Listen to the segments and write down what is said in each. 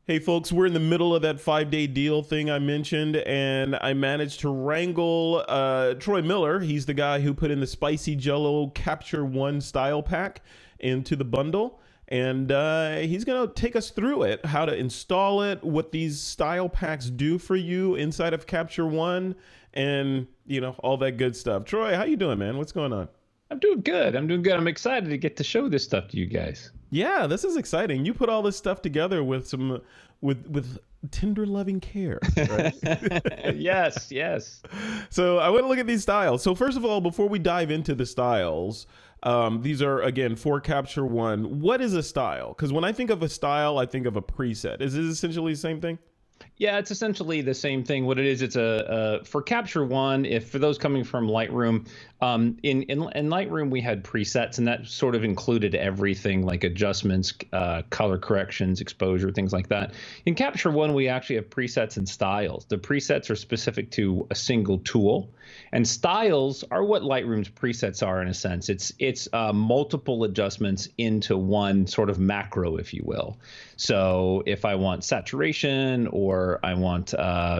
Hey folks, we're in the middle of that 5-day deal thing I mentioned, and I managed to wrangle Troy Miller. He's the guy who put in the spicy Jello Capture One style pack into the bundle, and he's going to take us through it, how to install it, what these style packs do for you inside of Capture One, and all that good stuff. Troy, how you doing, man? What's going on? I'm doing good. I'm excited to get to show this stuff to you guys. Yeah, this is exciting. You put all this stuff together with some with tender loving care, right? Yes. So I want to look at these styles. So first of all, before we dive into the styles, these are again for Capture One. What is a style? Because when I think of a style, I think of a preset. Is it essentially the same thing? Yeah, it's essentially the same thing. What it is, it's a for Capture One. If for those coming from Lightroom, in Lightroom we had presets, and that sort of included everything like adjustments, color corrections, exposure, things like that. In Capture One, we actually have presets and styles. The presets are specific to a single tool, and styles are what Lightroom's presets are in a sense. It's multiple adjustments into one sort of macro, if you will. So if I want saturation or I want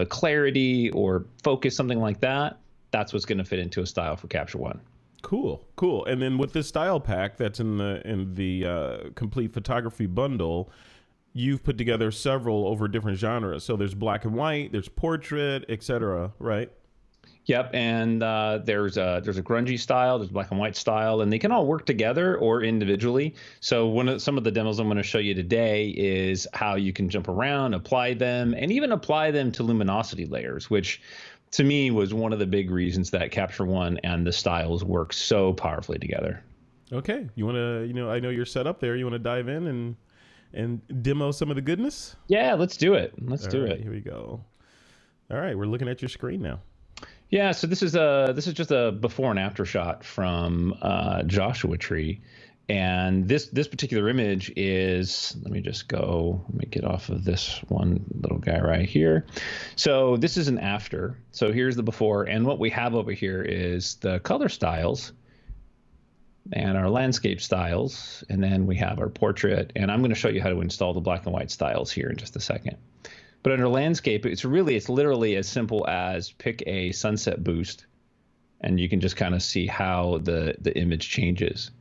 clarity or focus, something like that, that's what's going to fit into a style for Capture One. Cool. And then with this style pack that's in the complete photography bundle, you've put together several over different genres. So there's black and white, there's portrait, etc. Right? Yep, and there's a grungy style, there's black and white style, and they can all work together or individually. So some of the demos I'm going to show you today is how you can jump around, apply them, and even apply them to luminosity layers, which to me was one of the big reasons that Capture One and the styles work so powerfully together. Okay, you want to, I know you're set up there. You want to dive in and demo some of the goodness? Yeah, let's do it. Let's do it. Here we go. All right, we're looking at your screen now. Yeah, so this is just a before and after shot from Joshua Tree, and this particular image is, let me get off of this one little guy right here. So this is an after. So here's the before, and what we have over here is the color styles and our landscape styles, and then we have our portrait, and I'm going to show you how to install the black and white styles here in just a second. But under landscape, it's literally as simple as pick a sunset boost, and you can just kind of see how the image changes.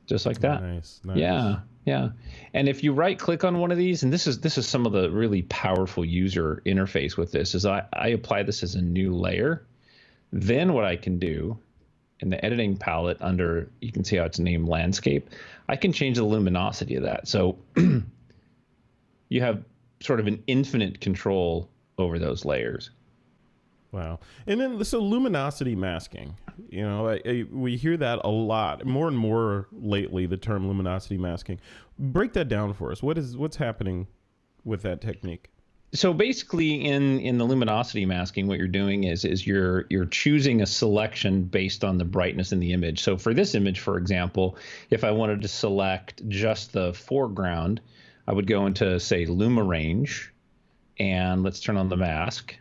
Just like that. Nice. Yeah. And if you right click on one of these, and this is some of the really powerful user interface with this, is I apply this as a new layer. Then what I can do in the editing palette under, you can see how it's named landscape, I can change the luminosity of that. So you have sort of an infinite control over those layers. Wow. And then so luminosity masking, we hear that a lot, more and more lately, the term luminosity masking. Break that down for us. What's happening with that technique? So basically in the luminosity masking, what you're doing is you're choosing a selection based on the brightness in the image. So for this image, for example, if I wanted to select just the foreground, I would go into, say, Luma range, and let's turn on the mask.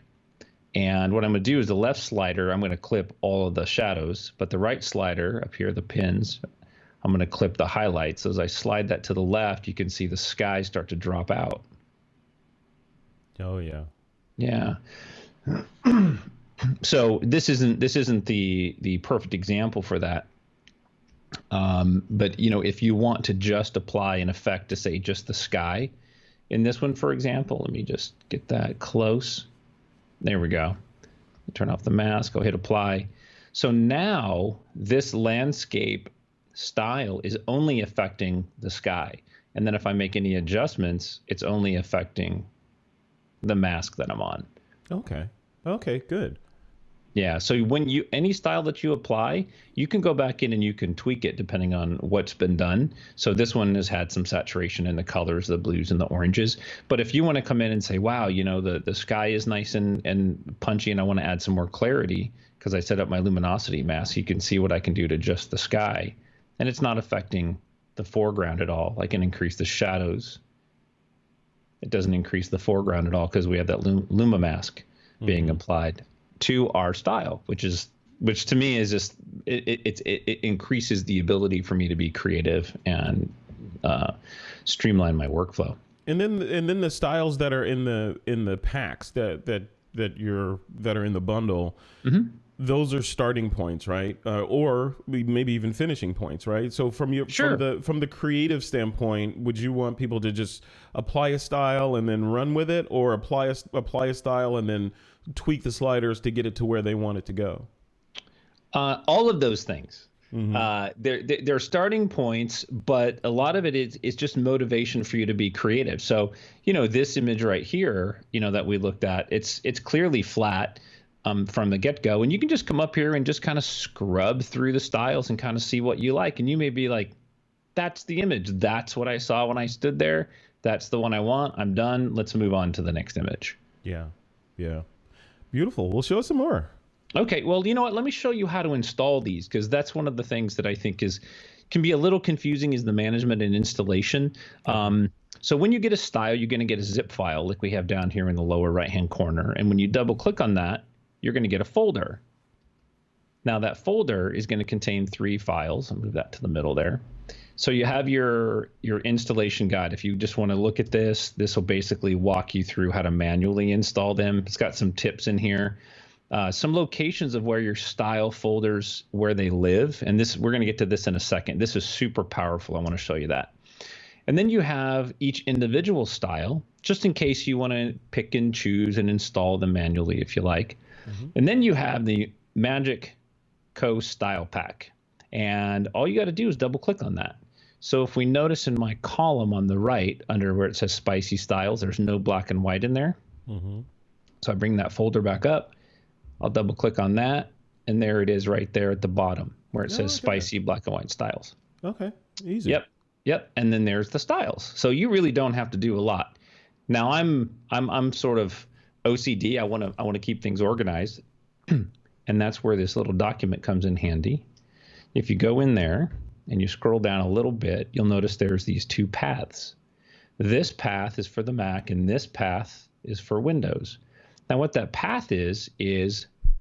And what I'm going to do is the left slider, I'm going to clip all of the shadows, but the right slider up here, the pins, I'm going to clip the highlights. So as I slide that to the left, you can see the sky start to drop out. Oh, yeah. Yeah. So this isn't the perfect example for that. But if you want to just apply an effect to, say, just the sky in this one, for example, let me just get that close. There we go. Turn off the mask. I'll hit apply. So now this landscape style is only affecting the sky. And then if I make any adjustments, it's only affecting the mask that I'm on. Okay, good. Yeah, so when any style that you apply, you can go back in and you can tweak it depending on what's been done. So this one has had some saturation in the colors, the blues and the oranges. But if you want to come in and say, wow, the sky is nice and punchy, and I want to add some more clarity because I set up my luminosity mask, you can see what I can do to just the sky. And it's not affecting the foreground at all. I can increase the shadows. It doesn't increase the foreground at all because we have that Luma mask being applied to our style, which to me is just it increases the ability for me to be creative and streamline my workflow. And then the styles that are in the packs that are in the bundle, those are starting points, right? Or maybe even finishing points, right? So from the creative standpoint, would you want people to just apply a style and then run with it, or apply a style and then tweak the sliders to get it to where they want it to go? All of those things. They're starting points, but a lot of it is just motivation for you to be creative. So, this image right here, that we looked at, it's clearly flat from the get-go, and you can just come up here and just kind of scrub through the styles and kind of see what you like. And you may be like, that's the image. That's what I saw when I stood there. That's the one I want. I'm done. Let's move on to the next image. Yeah. Beautiful. Well, show us some more. Okay, well, you know what? Let me show you how to install these, because that's one of the things that I think can be a little confusing, is the management and installation. So when you get a style, you're going to get a zip file like we have down here in the lower right-hand corner. And when you double click on that, you're going to get a folder. Now that folder is going to contain 3 files. I'll move that to the middle there. So you have your installation guide. If you just want to look at this will basically walk you through how to manually install them. It's got some tips in here. Some locations of where your style folders, where they live. And we're going to get to this in a second. This is super powerful. I want to show you that. And then you have each individual style, just in case you want to pick and choose and install them manually if you like. And then you have the Magic Co style pack. And all you got to do is double click on that. So if we notice in my column on the right, under where it says spicy styles, there's no black and white in there. So I bring that folder back up. I'll double click on that, and there it is right there at the bottom where it says spicy black and white styles. Okay, easy. Yep. And then there's the styles. So you really don't have to do a lot. Now I'm sort of OCD. I want to keep things organized, and that's where this little document comes in handy. If you go in there and you scroll down a little bit, you'll notice there's these 2 paths. This path is for the Mac, and this path is for Windows. Now, what that path is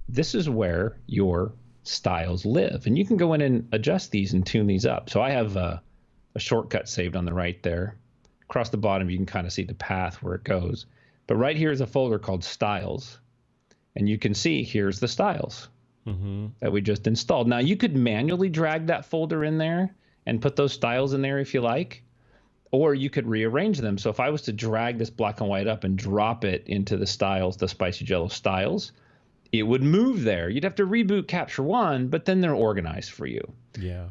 this is where your styles live. And you can go in and adjust these and tune these up. So I have a shortcut saved on the right there. Across the bottom, you can kind of see the path where it goes. But right here is a folder called Styles. And you can see here's the styles that we just installed. Now, you could manually drag that folder in there and put those styles in there if you like. Or you could rearrange them. So if I was to drag this black and white up and drop it into the styles, the Spicy Jello styles, it would move there. You'd have to reboot Capture One, but then they're organized for you. Yeah.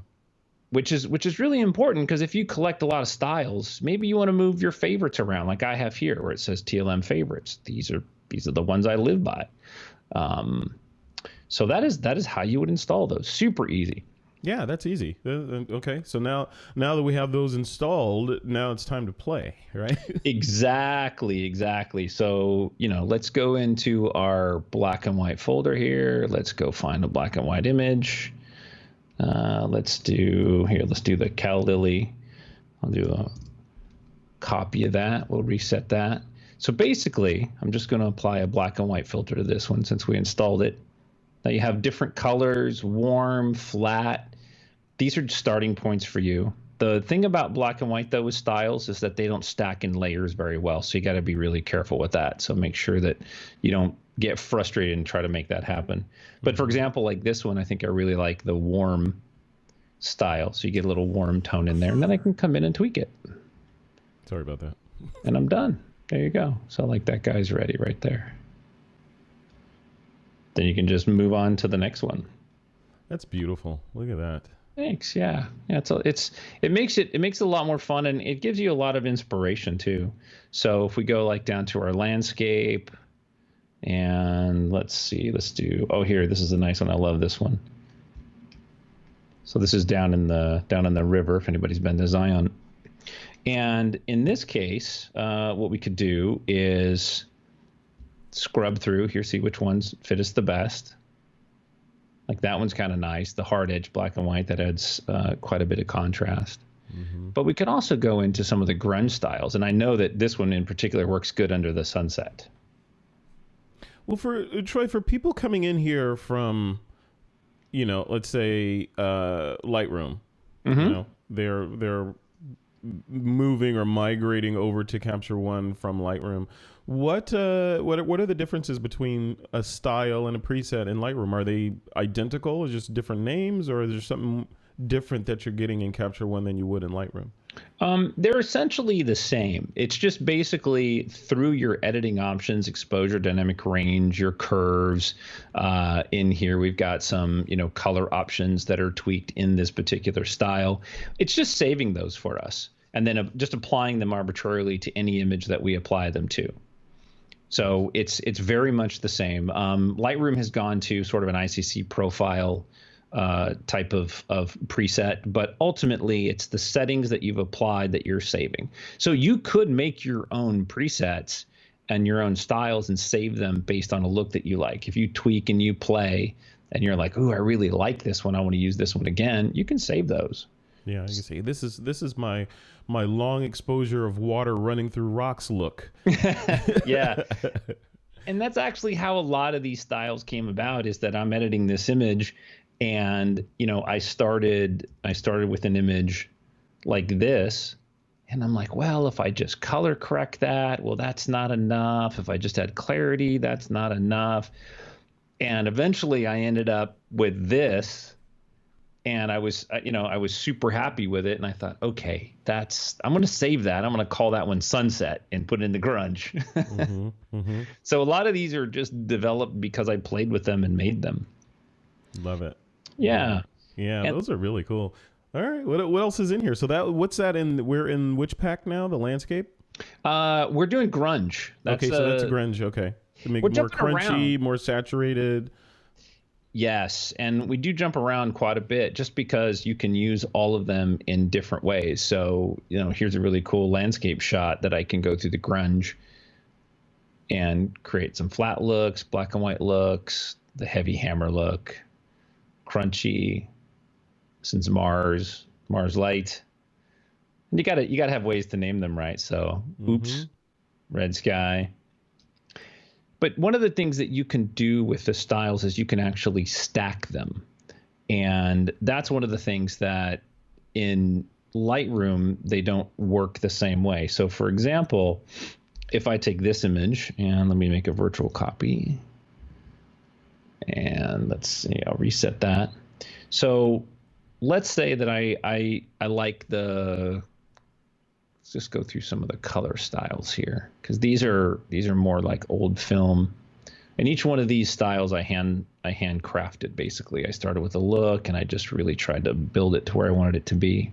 Which is really important, because if you collect a lot of styles, maybe you want to move your favorites around, like I have here where it says TLM favorites. These are the ones I live by. So that is how you would install those. Super easy. Yeah, that's easy. Okay, so now that we have those installed, now it's time to play, right? Exactly. So, let's go into our black and white folder here. Let's go find a black and white image. Let's do the Cal Lily. I'll do a copy of that. We'll reset that. So basically, I'm just going to apply a black and white filter to this one since we installed it. Now you have different colors, warm, flat. These are starting points for you. The thing about black and white, though, with styles is that they don't stack in layers very well. So you got to be really careful with that. So make sure that you don't get frustrated and try to make that happen. But for example, like this one, I think I really like the warm style. So you get a little warm tone in there, and then I can come in and tweak it. Sorry about that. And I'm done. There you go. So like that guy's ready right there. Then you can just move on to the next one. That's beautiful. Look at that. Thanks. Yeah. It makes it a lot more fun, and it gives you a lot of inspiration too. So if we go like down to our landscape, and let's do, here, this is a nice one. I love this one. So this is down in the river, if anybody's been to Zion. And in this case, what we could do is scrub through here, see which ones fit us the best. Like that one's kind of nice, the hard edge black and white that adds quite a bit of contrast. But we could also go into some of the grunge styles, and I know that this one in particular works good under the sunset. Well, for Troy, for people coming in here from, let's say Lightroom, they're moving or migrating over to Capture One from Lightroom. What are the differences between a style and a preset in Lightroom? Are they identical, or just different names, or is there something different that you're getting in Capture One than you would in Lightroom? They're essentially the same. It's just basically through your editing options, exposure, dynamic range, your curves. In here, we've got some, color options that are tweaked in this particular style. It's just saving those for us, and then just applying them arbitrarily to any image that we apply them to. So it's very much the same. Lightroom has gone to sort of an ICC profile type of preset, but ultimately it's the settings that you've applied that you're saving. So you could make your own presets and your own styles and save them based on a look that you like. If you tweak and you play and you're like, ooh, I really like this one, I want to use this one again, you can save those. Yeah, you can see this is my long exposure of water running through rocks look. Yeah. And that's actually how a lot of these styles came about, is that I'm editing this image, and I started with an image like this, and I'm like, well, if I just color correct that, well, that's not enough. If I just add clarity, that's not enough. And eventually I ended up with this, and I was super happy with it. And I thought, okay, I'm going to save that. I'm going to call that one Sunset and put it into grunge. Mm-hmm, mm-hmm. So a lot of these are just developed because I played with them and made them. Love it. Yeah. Yeah, and those are really cool. All right. What else is in here? So what's that in? We're in which pack now? The landscape? We're doing grunge. Okay, so that's a grunge. Okay. To make it more crunchy, around. More saturated. Yes, and we do jump around quite a bit just because you can use all of them in different ways. So, here's a really cool landscape shot that I can go through the grunge and create some flat looks, black and white looks, the heavy hammer look, crunchy, since Mars light. And you gotta have ways to name them right. So, oops, red sky. But one of the things that you can do with the styles is you can actually stack them. And that's one of the things that in Lightroom, they don't work the same way. So for example, if I take this image, and let me make a virtual copy, and let's see, I'll reset that. So let's say that I like let's just go through some of the color styles here, because these are more like old film, and each one of these styles I handcrafted. Basically, I started with a look and I just really tried to build it to where I wanted it to be.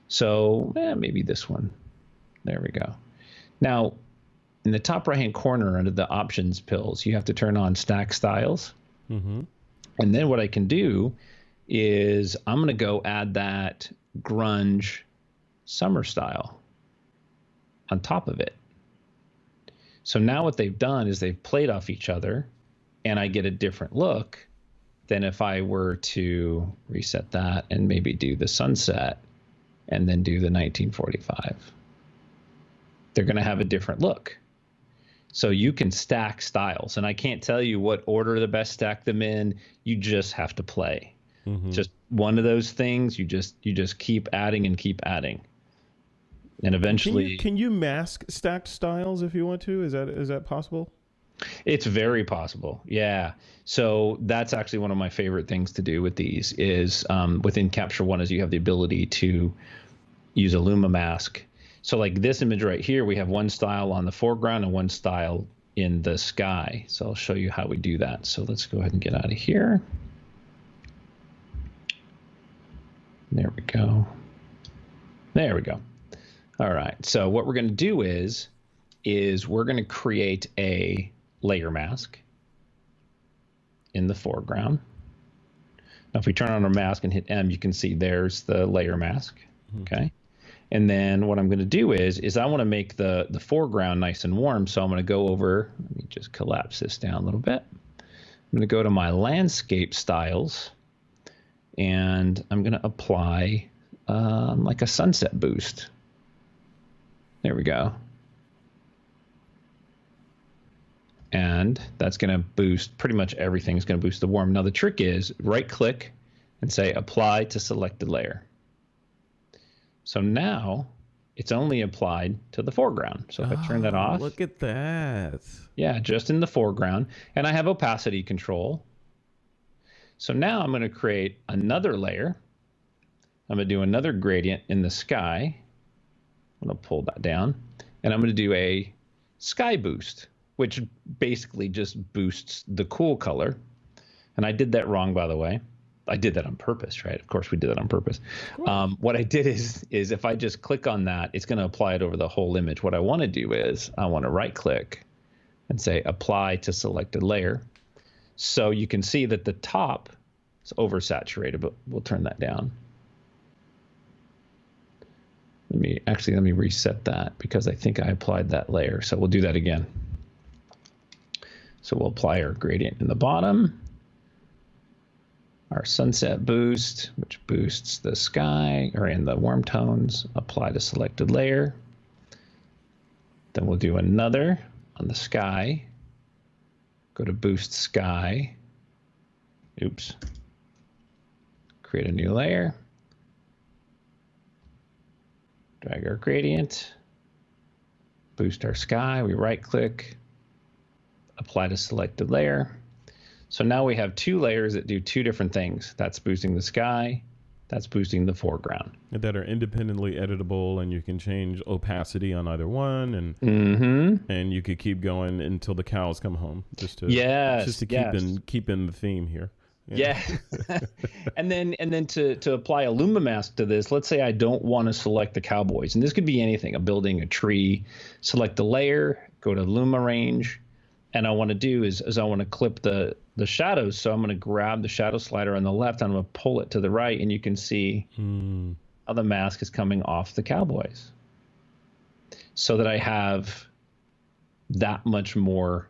So maybe this one. There we go. Now, in the top right hand corner under the options pills, you have to turn on stack styles. Mm-hmm. And then what I can do is I'm going to go add that grunge summer style on top of it. So now what they've done is they've played off each other, and I get a different look than if I were to reset that and maybe do the sunset and then do the 1945. They're going to have a different look. So you can stack styles, and I can't tell you what order to best stack them in. You just have to play. Mm-hmm. Just one of those things. You just keep adding and keep adding. And eventually, can you mask stacked styles if you want to? Is that possible? It's very possible. Yeah. So that's actually one of my favorite things to do with these is within Capture One is you have the ability to use a Luma mask. So like this image right here, we have one style on the foreground and one style in the sky. So I'll show you how we do that. So let's go ahead and get out of here. There we go. There we go. All right, so what we're going to do is we're going to create a layer mask in the foreground. Now, if we turn on our mask and hit M, you can see there's the layer mask, okay? And then what I'm going to do is I want to make the foreground nice and warm, so I'm going to go over, let me just collapse this down a little bit. I'm going to go to my landscape styles, and I'm going to apply like a sunset boost. There we go. And that's going to boost, pretty much everything's going to boost the warm. Now the trick is right click and say apply to selected layer. So now it's only applied to the foreground. So if I turn that off, look at that. yeah, just in the foreground. And I have opacity control. So now I'm going to create another layer. I'm going to do another gradient in the sky. I'm going to pull that down. And I'm going to do a sky boost, which basically just boosts the cool color. And I did that wrong, by the way. I did that on purpose, right? Of course we did that on purpose. What I did is if I just click on that, it's going to apply it over the whole image. What I want to do is I want to right click and say apply to selected layer. So you can see that the top is oversaturated, but we'll turn that down. Let me reset that because I think I applied that layer. So we'll do that again. So we'll apply our gradient in the bottom. Our sunset boost, which boosts the sky or in the warm tones, apply to selected layer. Then we'll do another on the sky. Go to boost sky. Oops. Create a new layer. Drag our gradient. Boost our sky. We right click. Apply to selected layer. So now we have two layers that do two different things. That's boosting the sky. That's boosting the foreground. That are independently editable, and you can change opacity on either one, and you could keep going until the cows come home, just to keep in the theme here. Yeah. and then to apply a Luma mask to this, let's say I don't want to select the cowboys, and this could be anything: a building, a tree. Select the layer, go to Luma range. And I want to do is I want to clip the shadows. So I'm going to grab the shadow slider on the left and I'm going to pull it to the right, and you can see how the mask is coming off the cowboys. So that I have that much more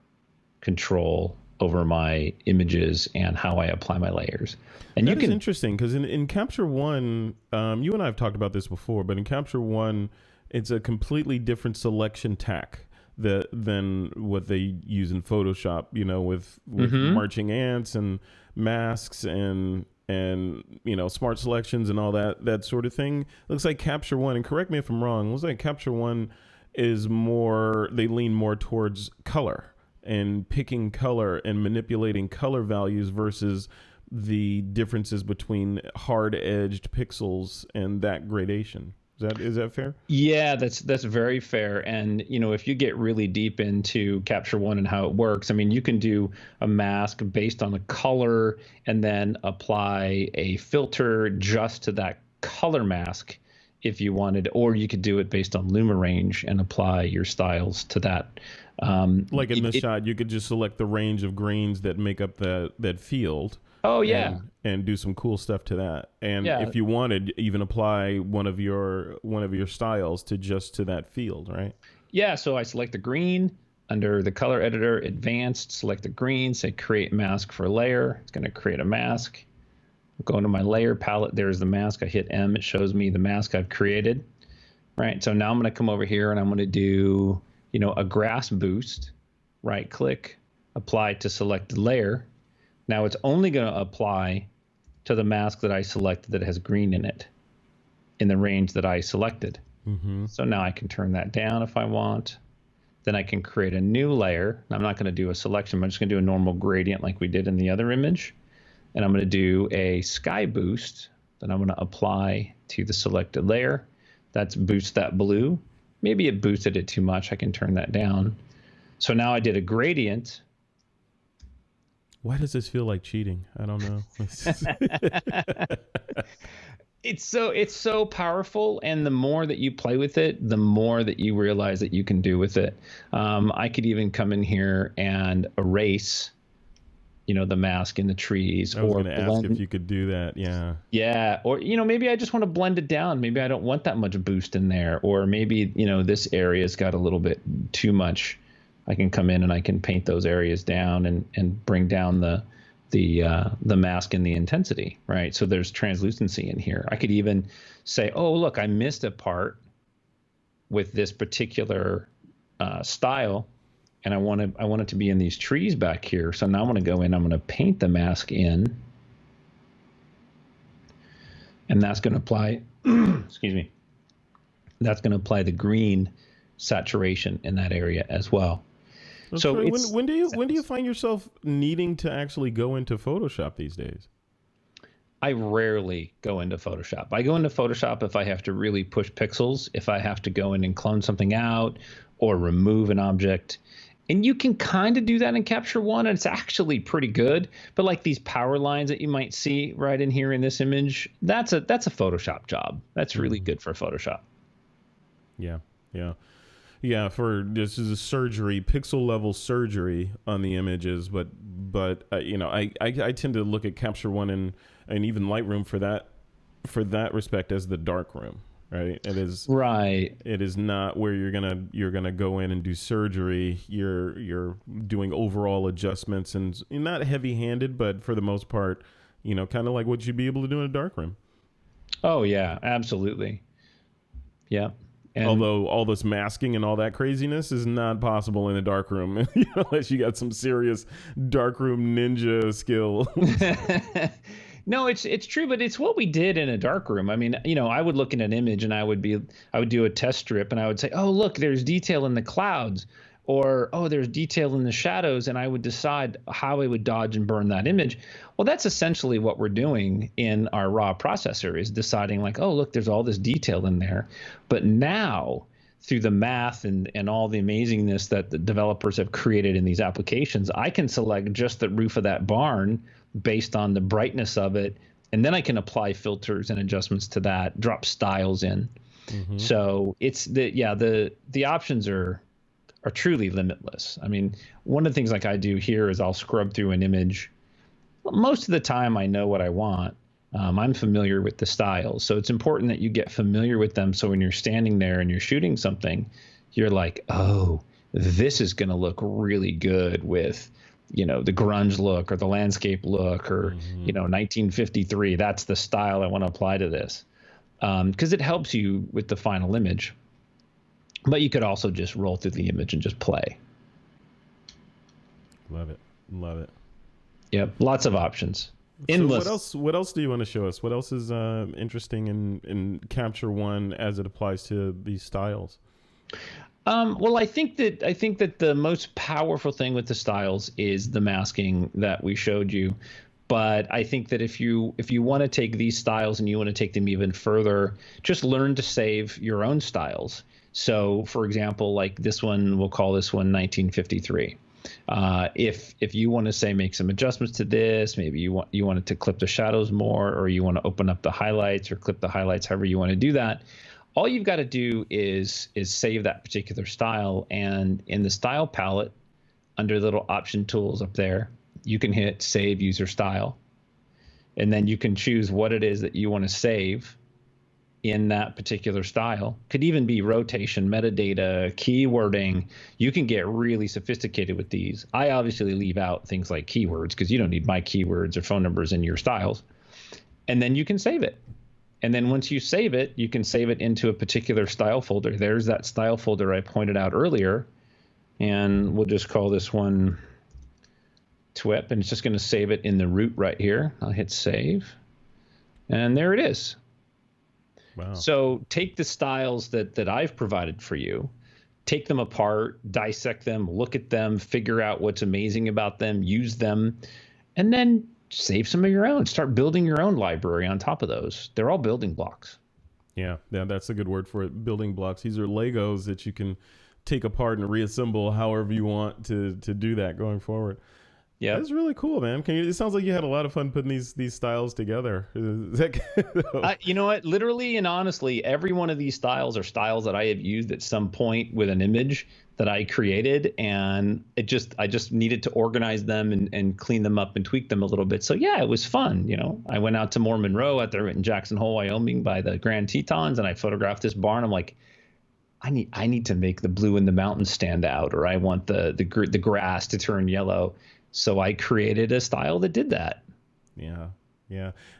control over my images and how I apply my layers. And that is interesting because in Capture One, you and I have talked about this before, but in Capture One, it's a completely different selection tack than what they use in Photoshop, with marching ants and masks and smart selections and all that sort of thing. Looks like Capture One, and correct me if I'm wrong, looks like Capture One is they lean more towards color and picking color and manipulating color values versus the differences between hard-edged pixels and that gradation. Is that fair? Yeah, that's very fair. And if you get really deep into Capture One and how it works, I mean, you can do a mask based on the color and then apply a filter just to that color mask if you wanted, or you could do it based on Luma range and apply your styles to that. Like in this shot, you could just select the range of greens that make up that field. Oh yeah, and do some cool stuff to that. And if you wanted, even apply one of your styles to that field, right? Yeah. So I select the green under the color editor, advanced, select the green, say create mask for layer. It's going to create a mask. Go into my layer palette. There's the mask. I hit M. It shows me the mask I've created. Right. So now I'm going to come over here and I'm going to do a grass boost. Right click, apply to selected layer. Now it's only going to apply to the mask that I selected that has green in it, in the range that I selected. So now I can turn that down if I want. Then I can create a new layer. I'm not going to do a selection. I'm just going to do a normal gradient like we did in the other image. And I'm going to do a sky boost that I'm going to apply to the selected layer. That's boost that blue. Maybe it boosted it too much. I can turn that down. So now I did a gradient. Why does this feel like cheating? I don't know. It's so powerful, and the more that you play with it, the more that you realize that you can do with it. I could even come in here and erase, the mask in the trees. I was going to ask if you could do that. Yeah. Yeah. Or, maybe I just want to blend it down. Maybe I don't want that much boost in there. Or maybe, this area's got a little bit too much. I can come in and I can paint those areas down and bring down the mask and the intensity, right? So there's translucency in here. I could even say, oh, look, I missed a part with this particular style, and I want it to be in these trees back here. So now I'm going to go in, I'm going to paint the mask in, and that's going to apply, excuse me, That's going to apply the green saturation in that area as well. So when do you find yourself needing to actually go into Photoshop these days? I rarely go into Photoshop. I go into Photoshop if I have to really push pixels, if I have to go in and clone something out or remove an object. And you can kind of do that in Capture One, and it's actually pretty good. But like these power lines that you might see right in here in this image, that's a Photoshop job. That's really good for Photoshop. Yeah. For this is a surgery, pixel level surgery on the images, but I tend to look at Capture One and even Lightroom for that respect as the dark room. Right. It is right. It is not where you're gonna go in and do surgery. You're doing overall adjustments and not heavy handed, but for the most part, kind of like what you'd be able to do in a dark room. Oh yeah, absolutely. Yeah. And although all this masking and all that craziness is not possible in a dark room, unless you got some serious darkroom ninja skill. No, it's true, but it's what we did in a darkroom. I mean, I would look at an image and I would do a test strip and I would say, oh, look, there's detail in the clouds, or, oh, there's detail in the shadows. And I would decide how I would dodge and burn that image. Well, that's essentially what we're doing in our raw processor, is deciding like, oh, look, there's all this detail in there. But now through the math and all the amazingness that the developers have created in these applications, I can select just the roof of that barn based on the brightness of it, and then I can apply filters and adjustments to that, drop styles in. Mm-hmm. So it's the options are truly limitless. I mean, one of the things like I do here is I'll scrub through an image. Most of the time I know what I want. I'm familiar with the styles, so it's important that you get familiar with them, so when you're standing there and you're shooting something, you're like, oh, this is going to look really good with the grunge look or the landscape look or, 1953. That's the style I want to apply to this. Because it helps you with the final image. But you could also just roll through the image and just play. Love it. Yep. Lots of options. Endless. So what else do you want to show us? What else is interesting in Capture One as it applies to these styles? Well, I think that the most powerful thing with the styles is the masking that we showed you. But I think that if you want to take these styles and you want to take them even further, just learn to save your own styles. So, for example, like this one, we'll call this one 1953. If you want to say make some adjustments to this, maybe you want it to clip the shadows more, or you want to open up the highlights or clip the highlights, however you want to do that. All you've got to do is save that particular style, and in the style palette, under the little option tools up there, you can hit Save User Style, and then you can choose what it is that you want to save in that particular style. Could even be rotation, metadata, keywording. You can get really sophisticated with these. I obviously leave out things like keywords because you don't need my keywords or phone numbers in your styles. And then you can save it. And then once you save it, you can save it into a particular style folder. There's that style folder I pointed out earlier. And we'll just call this one TWIP, and it's just going to save it in the root right here. I'll hit save. And there it is. Wow. So take the styles that I've provided for you, take them apart, dissect them, look at them, figure out what's amazing about them, use them, and then save some of your own. Start building your own library on top of those. They're all building blocks. Yeah, that's a good word for it. Building blocks. These are Legos that you can take apart and reassemble however you want to do that going forward. Yeah, that's really cool, man. It sounds like you had a lot of fun putting these styles together. You know what? Literally and honestly, every one of these styles are styles that I have used at some point with an image that I created, and I just needed to organize them and clean them up and tweak them a little bit. So yeah, it was fun. I went out to Moore Monroe out there in Jackson Hole, Wyoming, by the Grand Tetons, and I photographed this barn. I'm like, I need to make the blue in the mountains stand out, or I want the grass to turn yellow. So I created a style that did that. Yeah.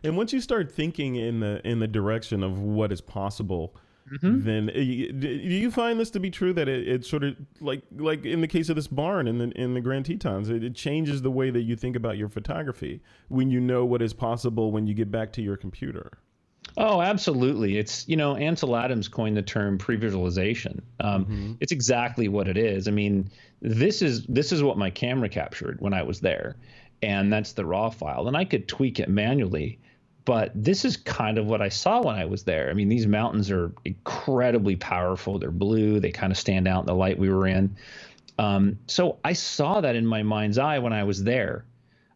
And once you start thinking in the direction of what is possible, mm-hmm. then do you find this to be true, that it sort of like in the case of this barn in the Grand Tetons, it changes the way that you think about your photography when you know what is possible when you get back to your computer? Oh, absolutely. It's, Ansel Adams coined the term pre-visualization. Mm-hmm. It's exactly what it is. I mean, this is what my camera captured when I was there, and that's the raw file. And I could tweak it manually, but this is kind of what I saw when I was there. I mean, these mountains are incredibly powerful. They're blue. They kind of stand out in the light we were in. So I saw that in my mind's eye when I was there.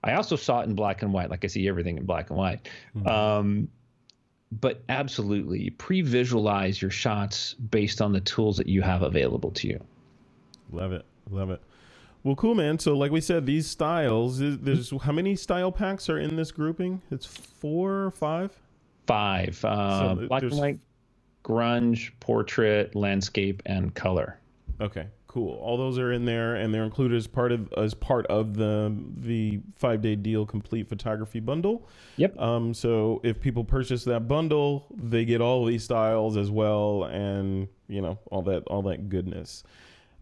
I also saw it in black and white, like I see everything in black and white. Mm-hmm. But absolutely, pre-visualize your shots based on the tools that you have available to you. Love it. Love it. Well, cool, man. So like we said, these styles, there's how many style packs are in this grouping? It's 4 or 5? 5, black and white, grunge, portrait, landscape, and color. Okay, cool. All those are in there, and they're included as part of the 5-day deal complete photography bundle. Yep. So if people purchase that bundle, they get all these styles as well, and all that goodness.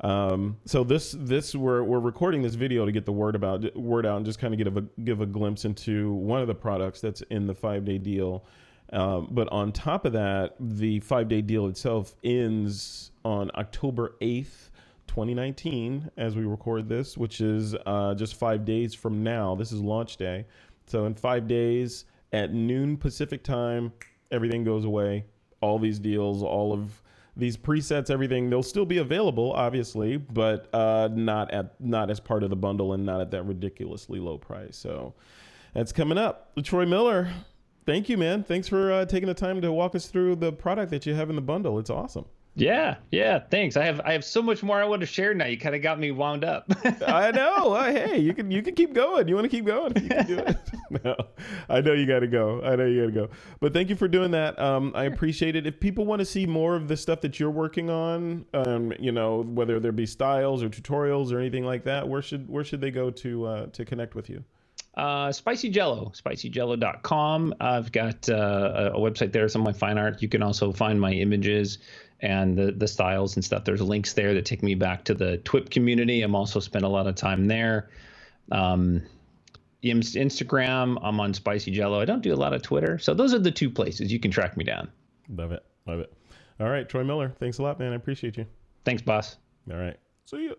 So this we're recording this video to get the word out and just kind of give a glimpse into one of the products that's in the 5-day deal. But on top of that, the 5-day deal itself ends on October 8th, 2019, as we record this, which is just 5 days from now. This is launch day. So in 5 days at noon Pacific time, everything goes away. All these deals, all of these presets, everything, they'll still be available, obviously, but not as part of the bundle and not at that ridiculously low price. So that's coming up. Troy Miller, thank you, man. Thanks for taking the time to walk us through the product that you have in the bundle. It's awesome. Yeah, thanks. I have so much more I want to share now. You kind of got me wound up. I know. Hey, you can keep going. You want to keep going? You can do it. No, I know you got to go. But thank you for doing that. I appreciate it. If people want to see more of the stuff that you're working on, whether there be styles or tutorials or anything like that, where should they go to connect with you? Spicy Jello, spicyjello.com. I've got a website there, some of my fine art. You can also find my images and the styles and stuff. There's links there that take me back to the TWIP community. I'm also spent a lot of time there. Instagram, I'm on Spicy Jello. I don't do a lot of Twitter. So those are the 2 places you can track me down. Love it. All right, Troy Miller, thanks a lot, man. I appreciate you. Thanks, boss. All right. See you.